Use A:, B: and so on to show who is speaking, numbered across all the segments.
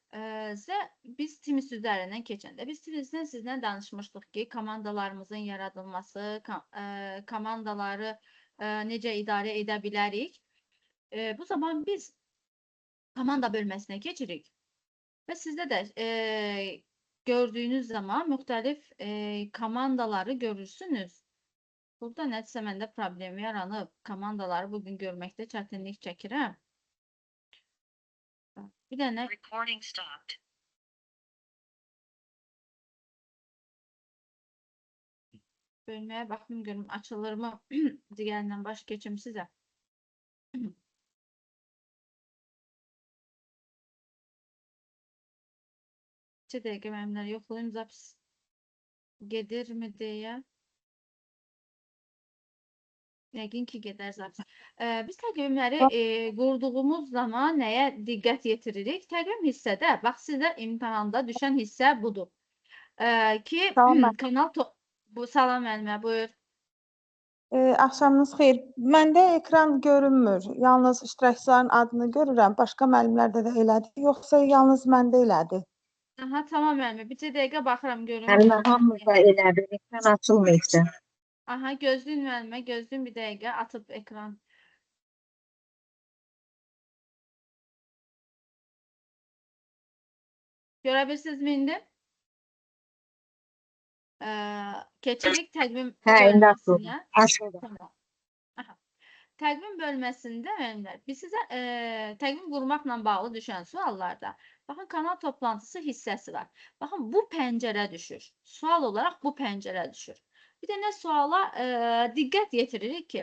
A: Biz Teams üzərindən keçəndə, biz Teamsdən sizlə danışmışdıq ki, komandalarımızın yaradılması, komandaları necə idarə edə bilərik. Bu zaman biz komanda bölməsinə keçirik və sizdə də gördüyünüz zaman müxtəlif komandaları görürsünüz. Burada nədirsə məndə problem yaranıb, komandaları bugün görməkdə çətinlik çəkirəm. Bir dənə bölməyə baxım görüm, açılır mı? Digərindən baş keçim sizə. 2 dəqiqə mənimlər yoxlayım, zapis gedirmi deyə. Yəqin ki, gedər zapis. Biz təqvimləri qurduğumuz zaman nəyə diqqət yetiririk? Təqvim hissədə, bax sizə imtahanda düşən hissə budur. Ki, kanal, salam müəllimə, buyur.
B: Axşamınız xeyir. Məndə ekran görünmür. Yalnız iştirakçıların adını görürəm. Başqa müəllimlərdə də elədir. Yoxsa yalnız məndə elədir?
A: Aha, tamam müəllimə. Bir dəqiqə baxıram görüm.
C: Müəllimə hamımızda elədir. Ekran açılmayıbsa.
A: Aha, gözləyin müəllimə, gözləyin bir dəqiqə atıb ekran. Görə bilirsinizmi indi? Keçirik təqvim bölməsinə. Tamam. Aha. Təqvim bölməsində müəllimlər, biz sizə təqvim qurmaqla bağlı düşən suallarda, baxın, kanal toplantısı hissəsi var. Baxın, bu pəncərə düşür. Sual olaraq bu pəncərə düşür. Bir də nə suala diqqət yetiririk ki,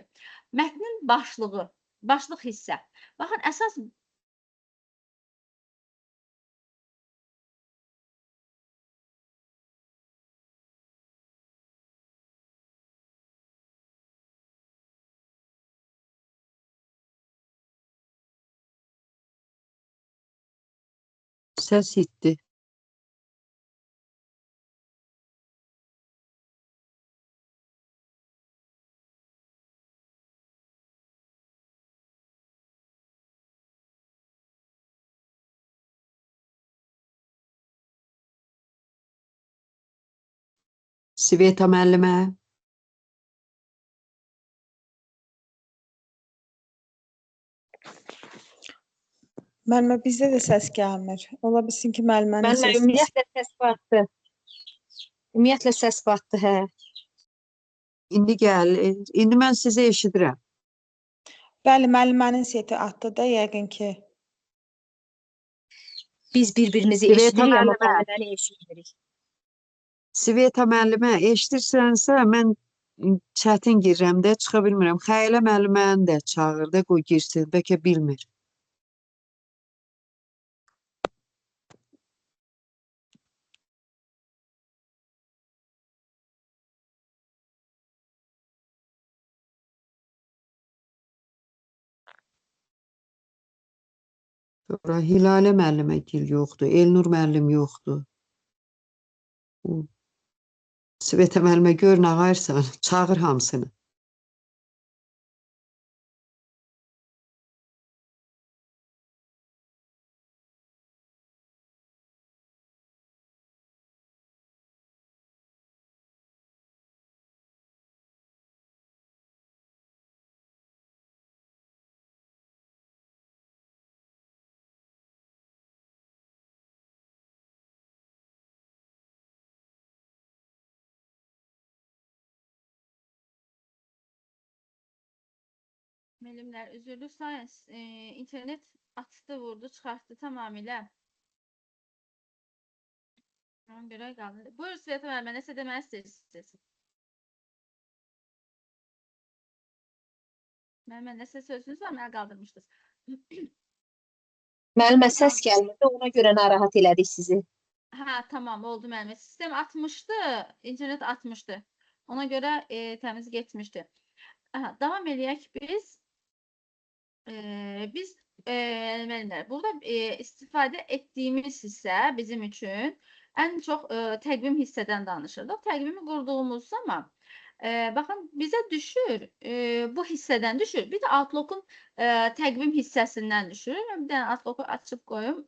A: mətnin başlığı, başlıq hissə. Baxın, əsas
D: Səs itdi. Sveta müəllimə.
B: Müəllimə, bizdə də səs gəlmir. Ola bilsin ki, müəllimənin
C: Müəllimə,
B: səsi.
C: ümumiyyətlə səs batdı. Ümumiyyətlə səs batdı, hə.
D: İndi gəlir. İndi mən sizi eşidirəm.
B: Bəli, müəllimənin seti atdı da, yəqin ki.
C: Biz bir-birimizi
D: Sveta
C: eşidirik, amma
D: müəllimə.
C: müəlliməni eşitmirik.
D: Sveta müəllimə, eşidirsənsə, mən çətin girirəm də, çıxa bilmirəm. Xəyilə müəlliməni də çağır da, qoy girsin, bəlkə bilmir. Sonra Hilalə müəllimə gil yoxdur, Elnur müəllim yoxdur. Sveta müəllimə gör nə ağayırsan, çağır hamısını.
A: müəllimlər, üzrlü sayın, internet açdı, vurdu, çıxartdı tamamilə. Ona görə qaldı. Buyur Sveta müəllimə, nəsə demək istəyirsiniz? Müəllimə, nəsə sözünüz var mı? Əl qaldırmışdınız.
C: Müəllimə, səs gəlmirdi, ona görə narahat elədik sizi.
A: Hə, tamam, oldu müəllimə. Sistem atmışdı, internet atmışdı. Ona görə təmiz getmişdi. Davam eləyək biz. Müəllimlər, burada istifadə etdiyimiz hissə bizim üçün ən çox təqvim hissədən danışırdıq. Təqvimi qurduğumuz zaman, baxın, bizə düşür, bu hissədən düşür. Bir də Outlook-un təqvim hissəsindən düşür. Bir dənə Outlook-u açıb qoyum.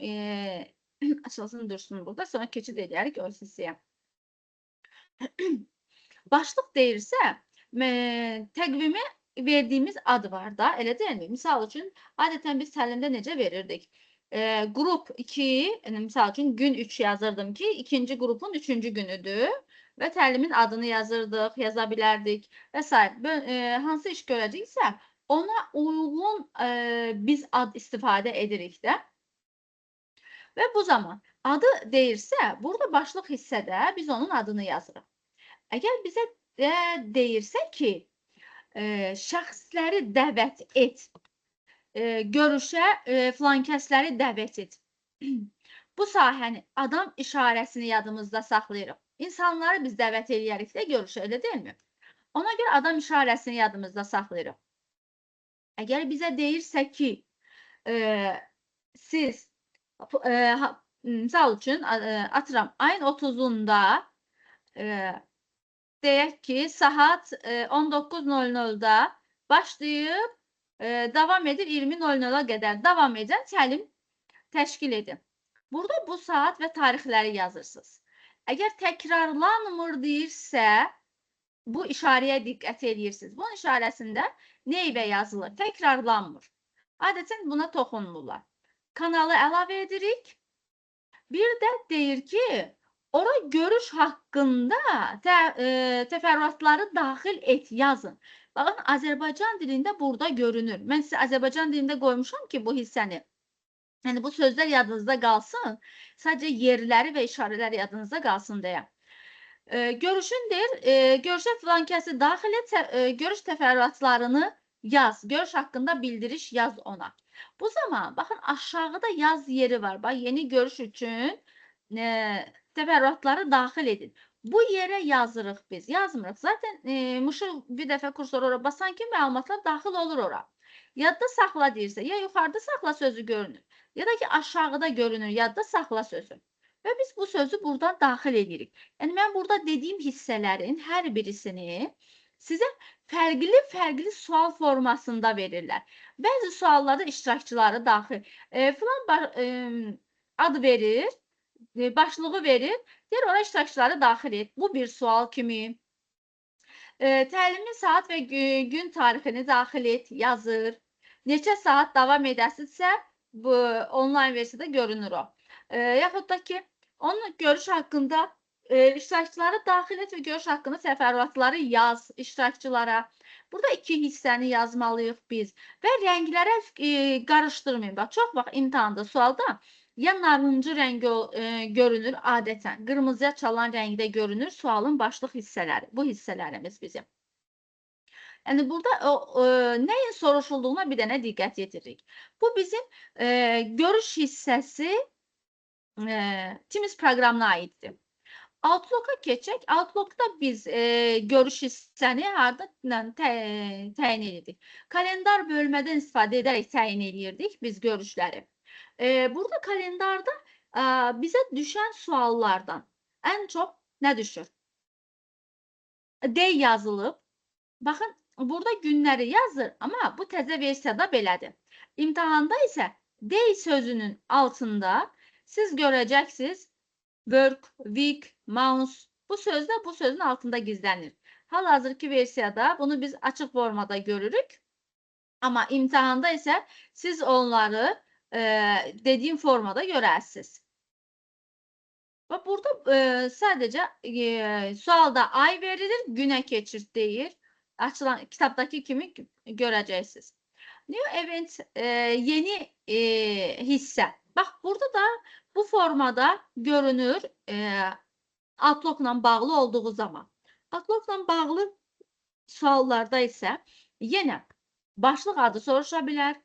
A: Açılsın dursun burada. Sonra keçid edərik öz hissəyə. Başlıq deyirsə, təqvimi verdiyimiz ad var da, elə deyilmi? Misal üçün, adətən biz təlimdə necə verirdik? Qrup 2, misal üçün gün 3 yazırdım ki, ikinci qrupun 3-cü günüdür və təlimin adını yazırdıq, yaza bilərdik və s. Hansı iş görəcəksə, ona uyğun biz ad istifadə edirik də. Və bu zaman adı deyirsə, burada başlıq hissədə biz onun adını yazırıq. Əgər bizə deyirsə ki, şəxsləri dəvət et, görüşə filan kəsləri dəvət et. Bu sahəni, adam işarəsini yadımızda saxlayırıq. İnsanları biz dəvət edərik də görüşə, elə deyilmi? Ona görə adam işarəsini yadımızda saxlayırıq. Əgər bizə deyirsə ki, siz, misal üçün, atıram, ayın 30'unda deyək ki, saat 19:00'da başlayıb, davam edir 20:00'a qədər davam edən təlim təşkil edin. Burada bu saat və tarixləri yazırsınız. Əgər təkrarlanmır deyirsə, bu işarəyə diqqət edirsiniz. Bunun işarəsində neybə yazılır? Təkrarlanmır. Adətən buna toxunmurlar. Kanalı əlavə edirik. Bir də deyir ki, ora görüş haqqında təfərrüatları daxil et, yazın. Baxın, Azərbaycan dilində burada görünür. Mən sizə Azərbaycan dilində qoymuşam ki, bu hissəni. Yəni, bu sözlər yadınızda qalsın. Sadəcə yerləri və işarələr yadınızda qalsın deyə. Görüşün deyir, görüşə filan kəsi daxil et, görüş təfərrüatlarını yaz. Görüş haqqında bildiriş yaz ona. Bu zaman, baxın, aşağıda yaz yeri var. Bax, yeni görüş üçün təfərrüatları daxil edin. Bu yerə yazırıq biz, yazmırıq. Zaten bir dəfə kursor ora basan ki, məlumatlar daxil olur ora. Yadda saxla deyirsə, ya yuxarıda saxla sözü görünür, ya da ki, aşağıda görünür, yadda saxla sözü. Və biz bu sözü buradan daxil edirik. Yəni, mən burada dediyim hissələrin hər birisini sizə fərqli sual formasında verirlər. Bəzi suallarda iştirakçıları daxil, filan ad verir, başlığı verir, deyir, ora iştirakçıları daxil et. Bu bir sual kimi. Təlimin saat və gün tarixini daxil et, yazır. Neçə saat davam edəsinizsə, bu onlayn versiyada görünür o. Yaxud da ki, onun görüş haqqında iştirakçıları daxil et və görüş haqqında təfərrüatları yaz iştirakçılara. Burada iki hissəni yazmalıyıq biz və rənglərə qarışdırmayın. Bax, çox vaxt imtahanda, sualda ya narıncı rəngi görünür adətən, qırmızıya çalan rəngdə görünür sualın başlıq hissələri, bu hissələrimiz bizim. Yəni, burada nəyin soruşulduğuna bir dənə diqqət yetiririk. Bu bizim görüş hissəsi Teams proqramına aiddir. Outlook'a keçək. Outlook'da biz görüş hissəni harada təyin edirdik. Kalendar bölmədən istifadə edərək təyin edirdik biz görüşləri. Burada kalendarda bizə düşən suallardan ən çox nə düşür? D yazılıb. Baxın, burada günləri yazır, amma bu təzə versiyada belədir. İmtahanda isə D sözünün altında siz görəcəksiniz work, week, month. Bu söz də bu sözün altında gizlənir. Hal-hazırki versiyada bunu biz açıq formada görürük. Amma imtahanda isə siz onları dediyim formada görərsiniz. Və burada sadəcə sualda ay verilir, günə keçir deyir. Açılan kitabdakı kimi görəcəksiniz. New event yeni hissə. Bax, burada da bu formada görünür Outlook'la bağlı olduğu zaman. Outlook'la bağlı suallarda isə yenə başlıq adı soruşa bilər,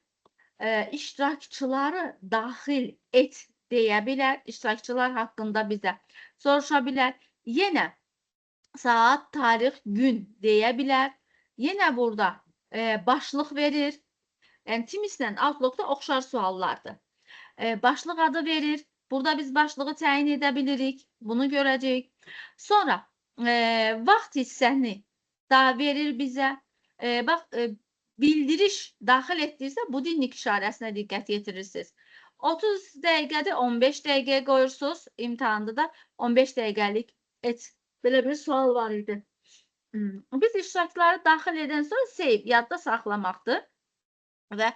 A: iştirakçıları daxil et deyə bilər, iştirakçılar haqqında bizə soruşa bilər. Yenə saat, tarix, gün deyə bilər. Yenə burada başlıq verir. Yəni, Teams-lə Outlook'da oxşar suallardır. Başlıq adı verir. Burada biz başlığı təyin edə bilirik. Bunu görəcəyik. Sonra vaxt hissəni da verir bizə. Bax, bildiriş daxil etdirsə, budilnik işarəsinə diqqət yetirirsiniz. 30 dəqiqədir, 15 dəqiqəyə qoyursunuz. İmtahanda da 15 dəqiqəlik et. Belə bir sual var idi. Biz iştirakçıları daxil edən sonra save, yadda saxlamaqdır. Və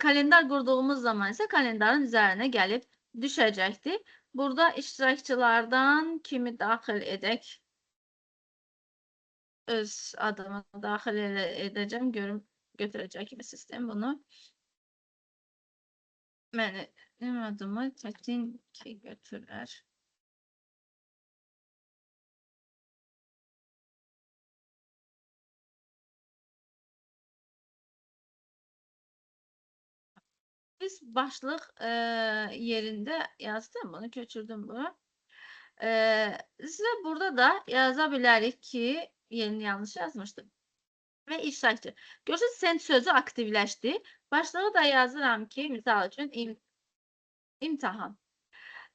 A: kalendar qurduğumuz zaman isə kalendarın üzərinə gəlib düşəcəkdir. Burada iştirakçılardan kimi daxil edək? Öz adımı daxil edəcəm. Görüm götürəcək mi sistem bunu. Mənim adımı çətin ki götürər. Biz başlıq yerində yazdım. Bunu köçürdüm bu. Sizə burada da yaza bilərik ki, yerini yanlış yazmışdım. Və iştirakçı. Görürsünüz, send sözü aktivləşdi. Başlığı da yazıram ki, misal üçün imtahan.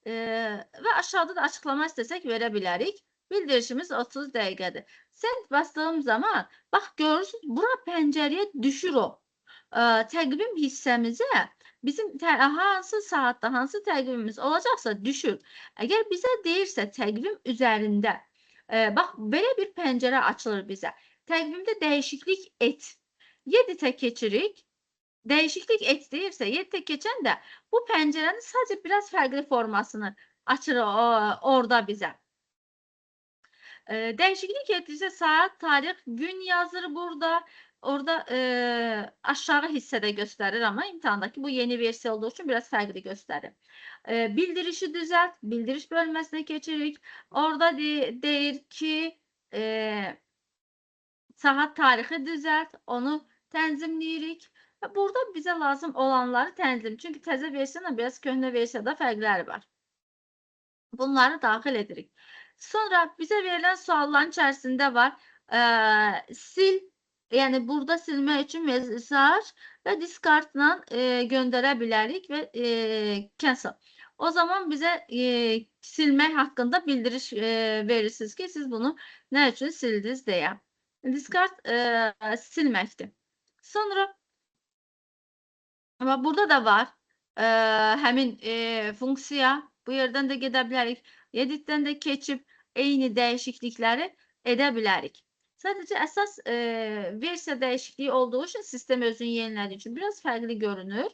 A: Və aşağıda da açıqlama istəsək verə bilərik. Bildirişimiz 30 dəqiqədir. Send bastığım zaman, bax görürsünüz, bura pəncərəyə düşür o. Təqvim hissəmizə bizim hansı saatda, hansı təqvimimiz olacaqsa düşür. Əgər bizə deyirsə təqvim üzərində, bax belə bir pəncərə açılır bizə. Təqvimdə dəyişiklik et. 7-tə keçirik. Dəyişiklik et deyirsə 7-tə keçəndə bu pəncərənin sadəcə biraz fərqli formasını açır orada bizə. Dəyişiklik etdirsə saat, tarix, gün yazır burada. Orada aşağı hissədə göstərir, amma imtahandakı bu yeni versiya olduğu üçün biraz fərqli göstərir. Bildirişi düzəlt, bildiriş bölməsinə keçirik. Orada deyir ki, saat tarixi düzəlt, onu tənzimləyirik. Burada bizə lazım olanları tənzim. Çünki təzə versiyada biraz köhnə versiyada fərqləri var. Bunları daxil edirik. Sonra bizə verilən sualların içərisində var. Sil, yəni burada silmək üçün mesaj və discardla göndərə bilərik və cancel. O zaman bizə silmək haqqında bildiriş verirsiniz ki, siz bunu nə üçün sildiniz deyə. Discard silməkdir. Sonra amma burada da var həmin funksiya. Bu yerdən də gedə bilərik. Editdən də keçib eyni dəyişiklikləri edə bilərik. Sadəcə əsas versiya dəyişikliyi olduğu üçün sistem özünü yenilədiyi üçün biraz fərqli görünür.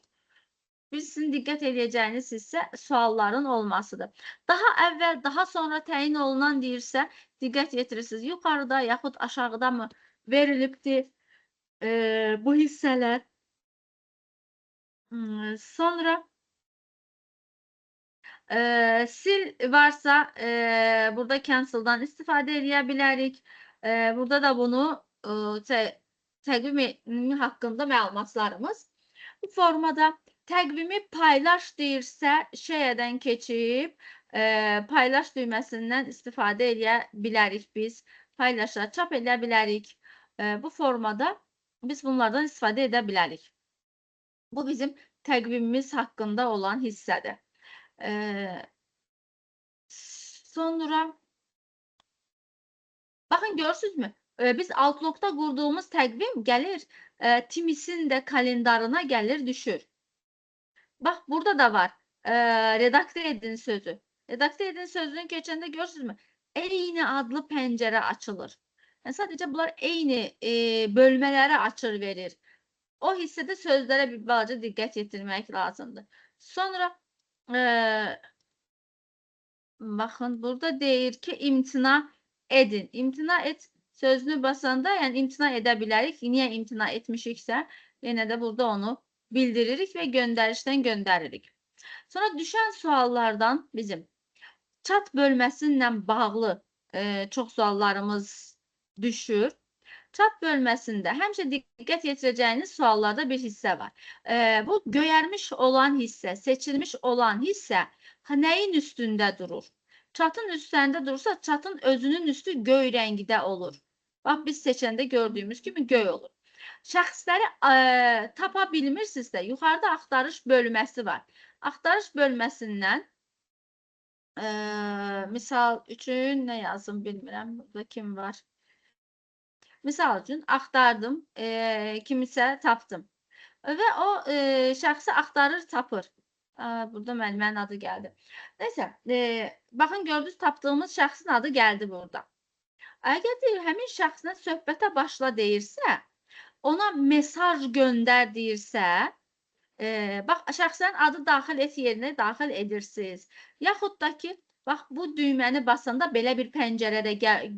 A: Sizin diqqət edəcəyiniz isə sualların olmasıdır. Daha əvvəl, daha sonra təyin olunan deyirsə, diqqət yetirirsiniz. Yuxarıda yaxud aşağıda mı verilibdir bu hissələr. Sonra sil varsa burada cancel'dan istifadə edə bilərik. Burada da bunu təqvim haqqında məlumatlarımız. Bu formada təqvimi paylaş deyirsə, şeyədən keçib paylaş düyməsindən istifadə edə bilərik biz. Paylaşa, çap edə bilərik. Bu formada biz bunlardan istifadə edə bilərik. Bu bizim təqvimimiz haqqında olan hissədir. Sonra baxın görürsünüzmü? Biz Outlook'da qurduğumuz təqvim gəlir, Teams'in də kalendarına gəlir, düşür. Bax, burada da var. Redaktə edin sözü. Redaktə edin sözünü keçəndə görürsünüzmü? Eyni adlı pəncərə açılır. Yəni, sadəcə bunlar eyni bölmələri açır verir. O hissədə sözlərə bir balaca diqqət yetirmək lazımdır. Sonra baxın, burada deyir ki, imtina edin. İmtina et sözünü basanda, yəni imtina edə bilərik. Niyə imtina etmişiksə, yenə də burada onu bildiririk və göndərişdən göndəririk. Sonra düşən suallardan bizim chat bölməsinlə bağlı çox suallarımız düşür. Chat bölməsində həmişə diqqət yetirəcəyiniz suallarda bir hissə var. Bu göyərmiş olan hissə, seçilmiş olan hissə nəyin üstündə durur? Chatın üstündə durursa, chatın özünün üstü göy rəngdə olur. Bax, biz seçəndə gördüyümüz kimi göy olur. Şəxsləri tapa bilmirsinizsə, yuxarıda axtarış bölməsi var. Axtarış bölməsindən misal üçün nə yazım bilmirəm, burada kim var? Misal üçün axtardım, kimisə tapdım və o şəxsi axtarır, tapır. Burada müəllimənin adı gəldi. Neysə, baxın gördünüz tapdığımız şəxsin adı gəldi burada. Əgər deyir, həmin şəxslə söhbətə başla deyirsə, ona mesaj göndər deyirsə, bax, şəxslərin adı daxil et yerinə daxil edirsiniz. Yaxud da ki, bax, bu düyməni basanda belə bir pəncərədə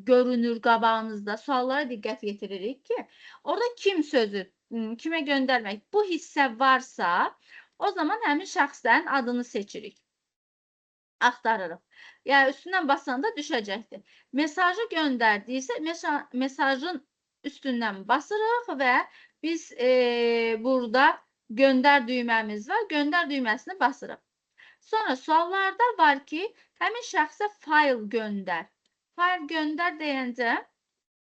A: görünür qabağınızda. Suallara diqqət yetiririk ki, orada kim sözü, kimə göndərmək, bu hissə varsa, o zaman həmin şəxslərin adını seçirik. Axtarırıq. Yəni, üstündən basanda düşəcəkdir. Mesajı göndərdiysə, mesajın üstündən basırıq və biz burada göndər düyməmiz var. Göndər düyməsini basırıq. Sonra suallarda var ki, həmin şəxsə fayl göndər. Fayl göndər deyincə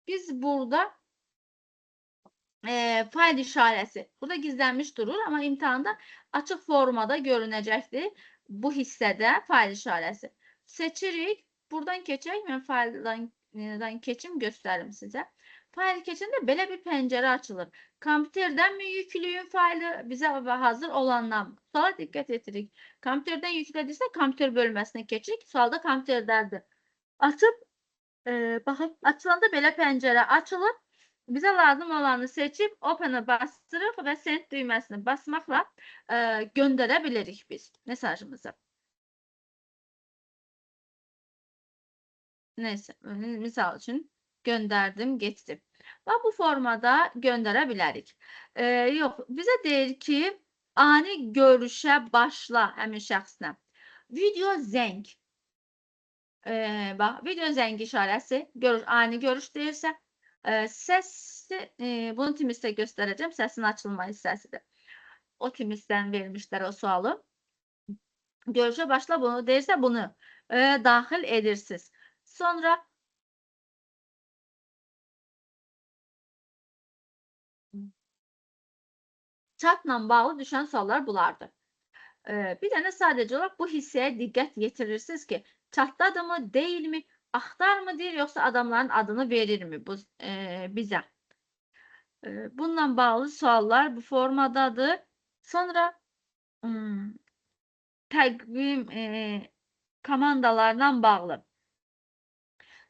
A: biz burada fayl işarəsi burada gizlənmiş durur, amma imtahanda açıq formada görünəcəkdir bu hissədə fayl işarəsi. Seçirik. Buradan keçək. Mən fayldan keçim, göstərim sizə. Fayl keçəndə belə bir pəncərə açılır. Kompüterdən mi yüklüyün faylı? Bizə hazır olandan. Suala diqqət etirik. Kompüterdən yüklədirsə, kompüter bölməsinə keçirik. Sualda kompüterdədir. Açıb, baxın, açılanda belə pəncərə açılır. Bizə lazım olanı seçib, Open-a basırıq və Send düyməsini basmaqla göndərə bilirik biz mesajımızı. Neysə, misal üçün göndərdim, getdim. Və bu formada göndərə bilərik. Yox, bizə deyir ki, ani görüşə başla həmin şəxslə. Video zəng. Bax, video zəng işarəsi, ani görüş deyirsə, səsi, bunu Timis'te göstərəcəm. Səsin açılma hissəsidir. O Timis'ten vermişlər o sualı. Görüşə başla bunu deyirsə bunu daxil edirsiniz. Sonra chatla bağlı düşən suallar bunlardır. Bir dənə sadəcə olaraq bu hissəyə diqqət yetirirsiniz ki, chatdadır mı, deyil mi, axtar mı deyir, yoxsa adamların adını verir mi bu bizə? Bununla bağlı suallar bu formadadır. Sonra təqvim komandalarla bağlı.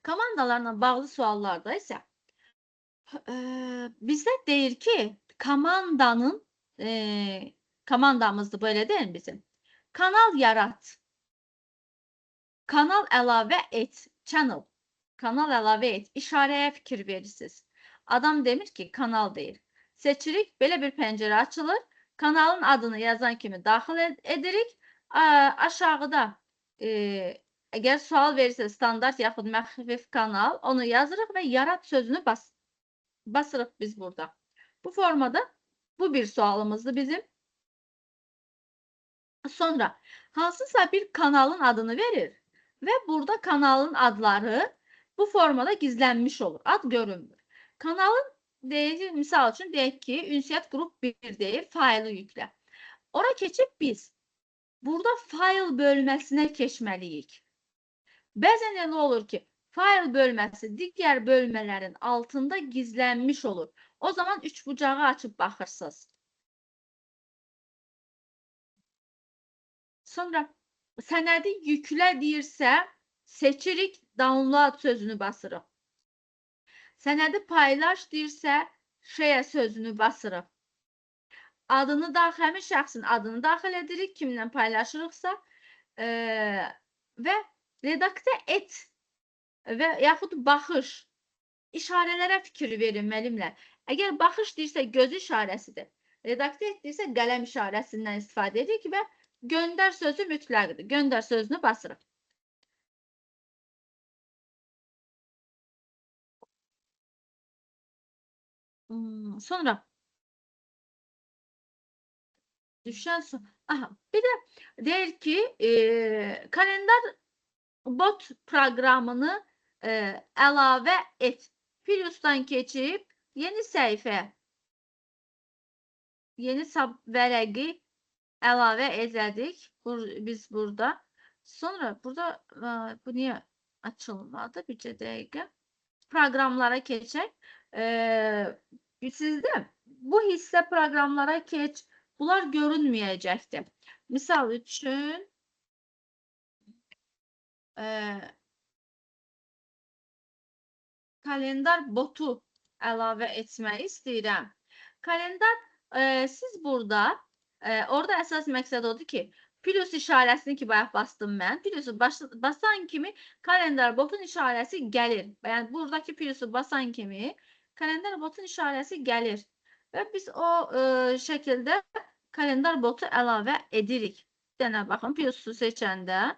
A: Komandalarla bağlı suallarda isə bizə deyir ki, komandamızdır, böyle deyil mi bizim? Kanal yarat. Kanal əlavə et. Channel. Kanal əlavə et. İşarəyə fikir verirsiniz. Adam demir ki, kanal deyir. Seçirik, belə bir pəncərə açılır. Kanalın adını yazan kimi daxil edirik. Aşağıda əgər sual verirsə standart yaxud məxfif kanal, onu yazırıq və yarat sözünü basırıq biz burada. Bu formada bu bir sualımızdır bizim. Sonra hansısa bir kanalın adını verir və burada kanalın adları bu formada gizlənmiş olur. Ad görünmür. Kanalın deyək, misal üçün deyək ki, ünsiyyət qrup 1 deyir, faylı yüklə. Ora keçib biz burada fayl bölməsinə keçməliyik. Bəzən elə olur ki, fayl bölməsi digər bölmələrin altında gizlənmiş olur. O zaman üçbucağı açıb baxırsınız. Sonra sənədi yüklə deyirsə, seçirik, download sözünü basırıq. Sənədi paylaş deyirsə, share sözünü basırıq. Adını daxil, həmin şəxsin adını daxil edirik, kimlə paylaşırıqsa və redaktə et və yaxud baxış işarələrə fikir verin müəllimlər. Əgər baxış deyirsə göz işarəsidir, redaktə et deyirsə qələm işarəsindən istifadə edirik və göndər sözü mütləqdir. Göndər sözünü basırıq. Sonra düşən son. Aha, bir də deyir ki, kalendar bot proqramını əlavə et. Plus-dan keçib yeni səhifə, yeni vərəqi əlavə edədik. Biz burada. Sonra burada bu niyə açılmadı? Bircə dəqiqə. Proqramlara keçək. Sizdə bu hissə proqramlara keç, bunlar görünməyəcəkdir. Misal üçün kalendar botu əlavə etmək istəyirəm. Kalendar siz burada orada əsas məqsəd odur ki, plus işarəsini ki bayaq bastım mən. Plusu basan kimi kalendar botun işarəsi gəlir. Yəni buradakı plusu basan kimi kalendar botun işarəsi gəlir. Və biz o şəkildə kalendar botu əlavə edirik. Bir dənə baxın, plusu seçəndə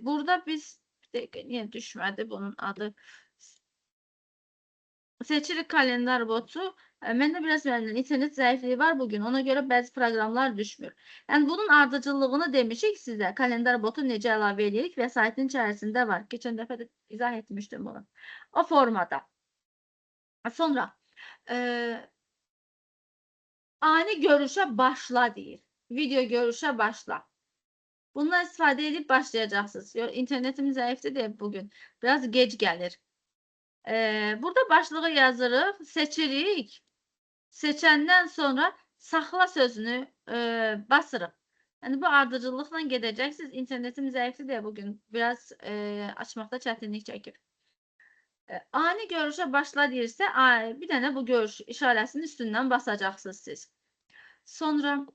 A: burada biz bir dəqiqə niyə düşmədi bunun adı? Seçirik kalendar botu. Məndə biraz internet zəifliyi var bugün. Ona görə bəzi proqramlar düşmür. Yəni bunun ardıcıllığını demişik sizə. Kalendar botu necə əlavə edirik və saytın içərisində var. Keçən dəfə də izah etmişdim bunu. O formada. Sonra ani görüşə başla deyir. Video görüşə başla. Bundan istifadə edib başlayacaqsınız. İnternetim zəifdir deyə bugün. Biraz gec gəlir. Burada başlığı yazırıq, seçirik. Seçəndən sonra saxla sözünü basırıq. Yəni bu ardıcıllıqla gedəcəksiniz. İnternetim zəifdir deyə bugün biraz açmaqda çətinlik çəkir. Ani görüşə başla deyirsə, bir dənə bu görüş işarəsinin üstündən basacaqsınız siz. Sonra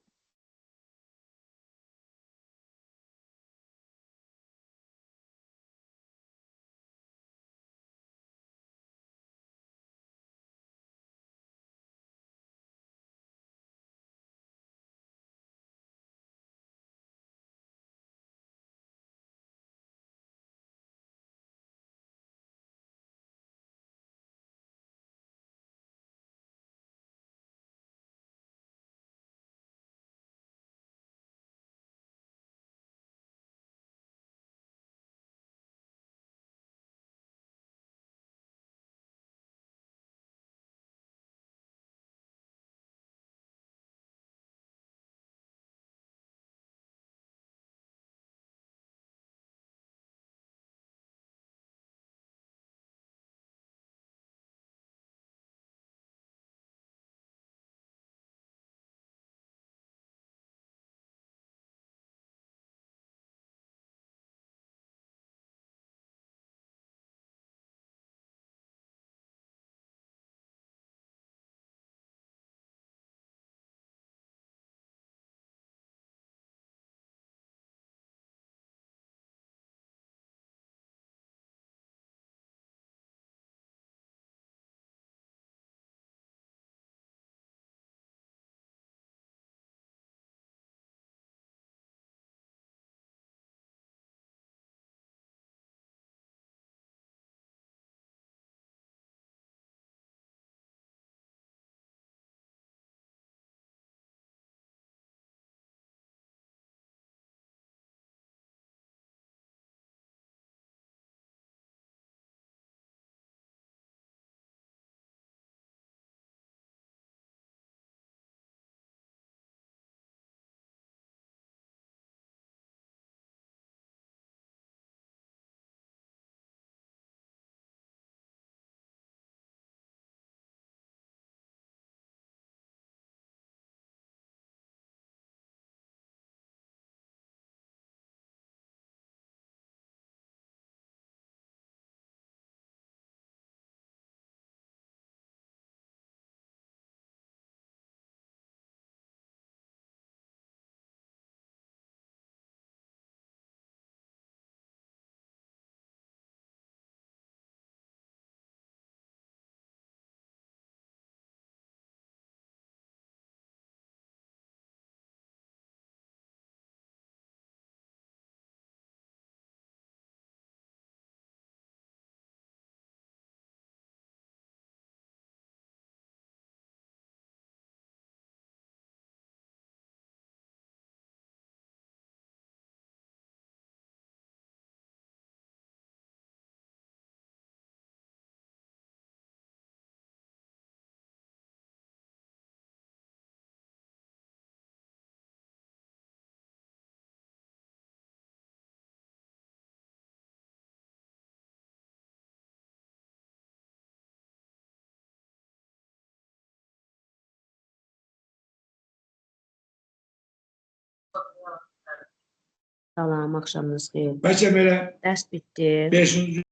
C: Salam, axşamınız xeyir.
E: Bəlkə belə
C: Dərs bitdi.
E: 5-ci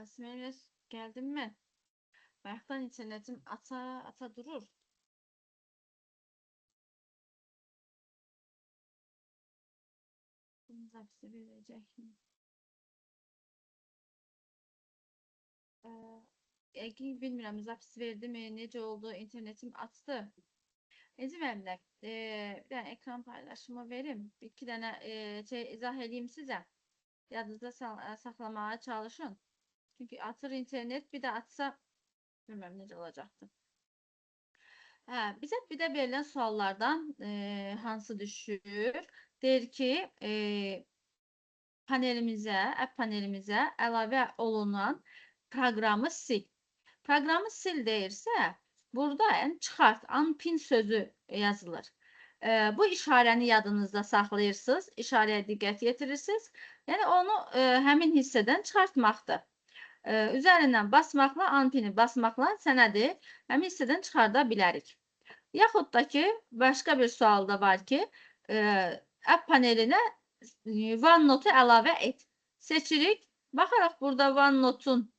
A: Sümeyye geldin mi? Bayaqdan internetim ata durur. Bunun zapisi verecek mi? Yəqin bilmirəm, zapis verdi mi, necə oldu, internetim açdı. Necə müəllimlər, bir dənə ekran paylaşımı verim, bir iki dənə izah edeyim sizə. Yadınızda saxlamağa çalışın. Çünki açır internet, bir də açsa, bilmirəm necə olacaqdır. Bizə bir də verilən suallardan hansı düşür? Deyir ki, app panelimizə əlavə olunan proqramı sil. Proqramı sil deyirsə, burada çıxart, unpin sözü yazılır. Bu işarəni yadınızda saxlayırsınız, işarəyə diqqət yetirirsiniz. Yəni onu həmin hissədən çıxartmaqdır. Üzərindən basmaqla, unpini basmaqla sənədi həmin hissədən çıxarda bilərik. Yaxud da ki, başqa bir sual da var ki, app panelinə OneNote-u əlavə et. Seçirik. Baxaraq burada OneNote-un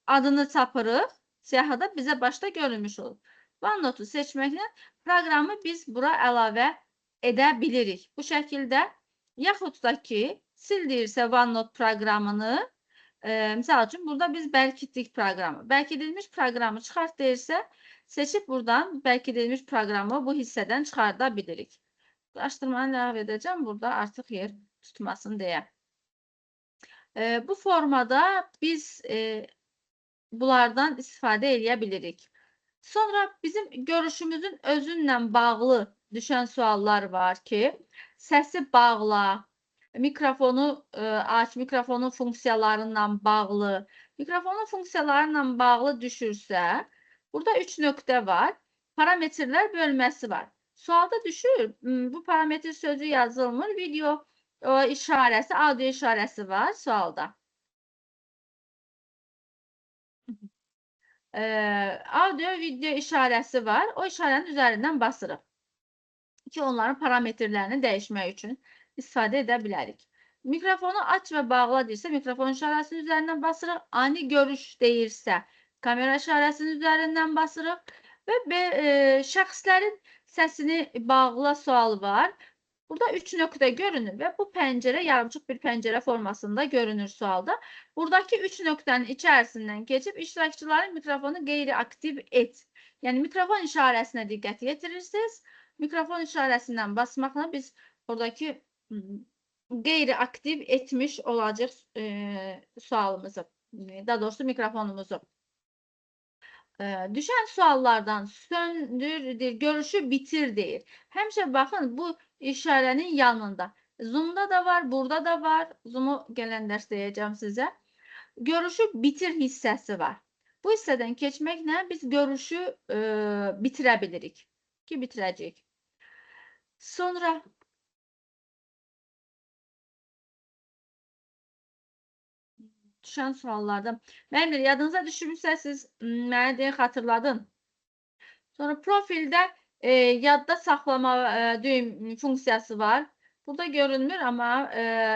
A: adını tapırıq. Siyahıda bizə başda görünmüş olur. OneNote-u seçməklə proqramı biz bura əlavə edə bilirik. Bu şəkildə, yaxud da ki, sil deyirsə OneNote proqramını, misal üçün, burada biz bərkitdik proqramı. Bərkidilmiş proqramı çıxart deyirsə, seçib buradan bərkidilmiş proqramı bu hissədən çıxarda bilirik. Araşdırmanı ləğv edəcəm, burada artıq yer tutmasın deyə. Bu formada biz bunlardan istifadə edə bilirik. Sonra bizim görüşümüzün özünlə bağlı düşən suallar var ki, səsi bağla, mikrofonu aç, mikrofonun funksiyalarıyla bağlı. Mikrofonun funksiyalarıyla bağlı düşürsə, burada 3 nöqtə var. Parametrlər bölməsi var. Sualda düşür, bu parametr sözü yazılmır, video işarəsi, audio işarəsi var sualda. Audio, video işarəsi var. O işarənin üzərindən basırıq. Ki, onların parametrlərini dəyişmək üçün istifadə edə bilərik. Mikrofonu aç və bağla deyirsə, mikrofon işarəsinin üzərindən basırıq. Ani görüş deyirsə, kamera işarəsinin üzərindən basırıq. Və şəxslərin səsini bağla sualı var. Burada 3 nöqtə görünür və bu pəncərə yarımçıq bir pəncərə formasında görünür sualda. Buradakı 3 nöqtənin içərisindən keçib iştirakçıların mikrofonu qeyri-aktiv et. Yəni mikrofon işarəsinə diqqət yetirirsiniz. Mikrofon işarəsindən basmaqla biz oradakı qeyri-aktiv etmiş olacaq sualımızı, daha doğrusu mikrofonumuzu. Düşən suallardan söndür, görüşü bitir deyir. Həmişə baxın bu işarənin yanında. Zoom'da da var, burada da var. Zoom'u gələn dərs deyəcəm sizə. Görüşü bitir hissəsi var. Bu hissədən keçməklə biz görüşü bitirə bilirik. Ki bitirəcəyik. Sonra düşən suallardan. Müəllimlər, yadınıza düşürmüsə siz mənə deyin, xatırladın. Sonra profildə yadda saxlama düym funksiyası var. Burada görünmür, amma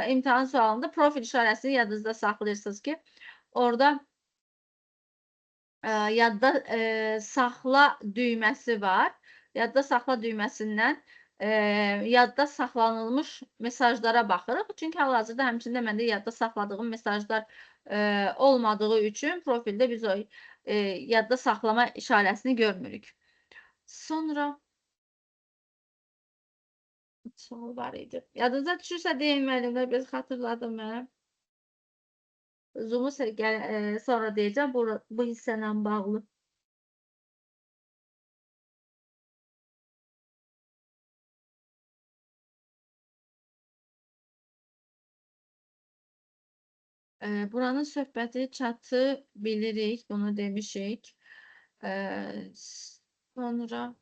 A: imtahan sualında profil işarəsini yadınızda saxlayırsınız ki, orada yadda saxla düyməsi var. Yadda saxla düyməsindən yadda saxlanılmış mesajlara baxırıq. Çünki hal-hazırda həmçində məndə yadda saxladığım mesajlar olmadığı üçün profildə biz o yadda saxlama işarəsini görmürük. Sonra sual var idi. Yadınıza düşürsə deyin müəllimlər, biz xatırladım mən. Zoom'u sonra deyəcəm bu hissələ bağlı. Buranın söhbəti çatı bilirik, bunu demişik. Sonra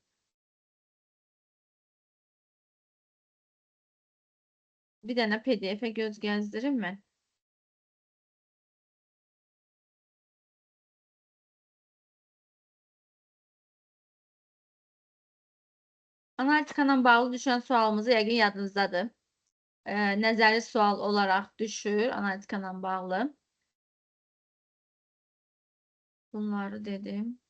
A: bir dənə PDF-ə göz gəzdirim mən. Analitikayla bağlı düşən sualımızı yəqin yadınızdadır. Nəzəri sual olaraq düşür analitikayla bağlı. Bunları dedim.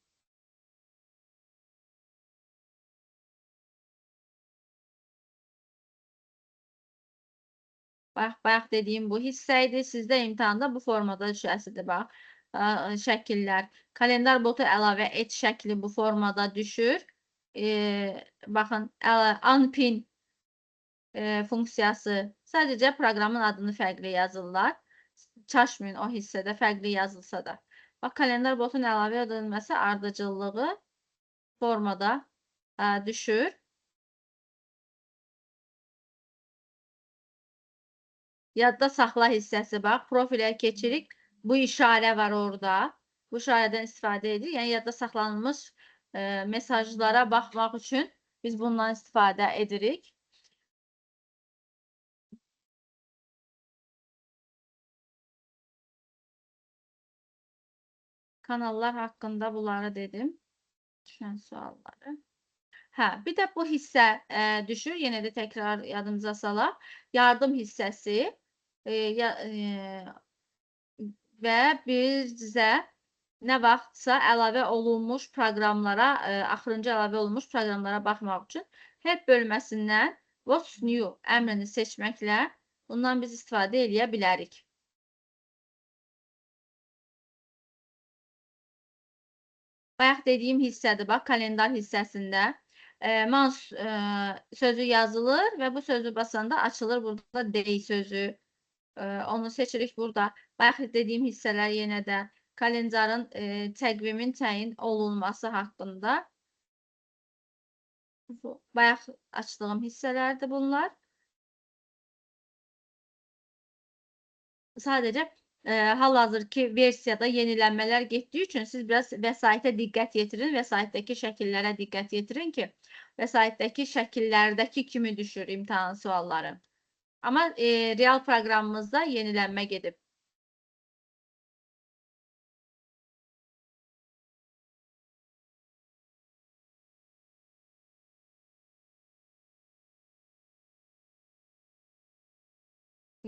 A: Bayaq dediyim bu hissə idi. Sizdə imtahanda bu formada düşəsidir. Bax, şəkillər. Kalendar botu əlavə et şəkli bu formada düşür. Baxın, unpin funksiyası. Sadəcə proqramın adını fərqli yazırlar. Çaşmayın o hissədə fərqli yazılsa da. Bax, kalendar botun əlavə edilməsi ardıcıllığı formada düşür. Yadda saxla hissəsi bax, profilə keçirik. Bu işarə var orada. Bu işarədən istifadə edirik. Yəni yadda saxlanılmış mesajlara baxmaq üçün biz bundan istifadə edirik. Kanallar haqqında bunları dedim. Düşən sualları. Hə, bir də bu hissə düşür. Yenə də təkrar yadımıza salaq. Yardım hissəsi və bizə nə vaxtsa əlavə olunmuş proqramlara, axırıncı əlavə olunmuş proqramlara baxmaq üçün help bölməsindən what's new əmrini seçməklə bundan biz istifadə edə bilərik. Bayaq dediyim hissədir, bax, kalendar hissəsində mouse sözü yazılır və bu sözü basanda açılır. Burada day sözü. Onu seçirik burada. Bayaq dediyim hissələr yenə də kalendarın təqvimin təyin olunması haqqında. Bayaq açdığım hissələrdir bunlar. Sadəcə hal-hazırki versiyada yenilənmələr getdiyi üçün siz biraz vəsaitə diqqət yetirin, vəsaitdəki şəkillərə diqqət yetirin ki, vəsaitdəki şəkillərdəki kimi düşür imtahan sualları. Amma real proqramımızda yenilənmə gedib.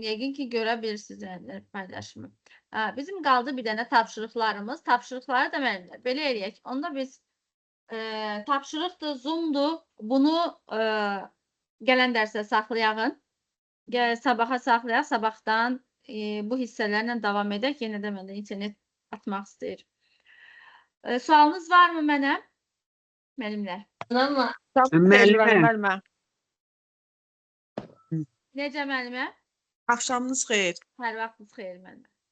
A: Yəqin ki, görə bilirsiniz paylaşımı. Bizim qaldı bir dənə tapşırıqlarımız. Tapşırıqları da müəllimlər. Belə eləyək. Onda biz tapşırıqdır, Zoom'dur. Bunu gələn dərsə saxlayağın. Sabaha saxlayaq, sabahdan bu hissələrlə davam edək. Yenə də məndə internet atmaq istəyir. Sualınız varmı mənə? Müəllimlər.
D: Müəllimə.
E: Müəllimə.
A: Necə müəllimə?
E: Axşamınız xeyir.
A: Hər vaxtınız xeyir müəllimə.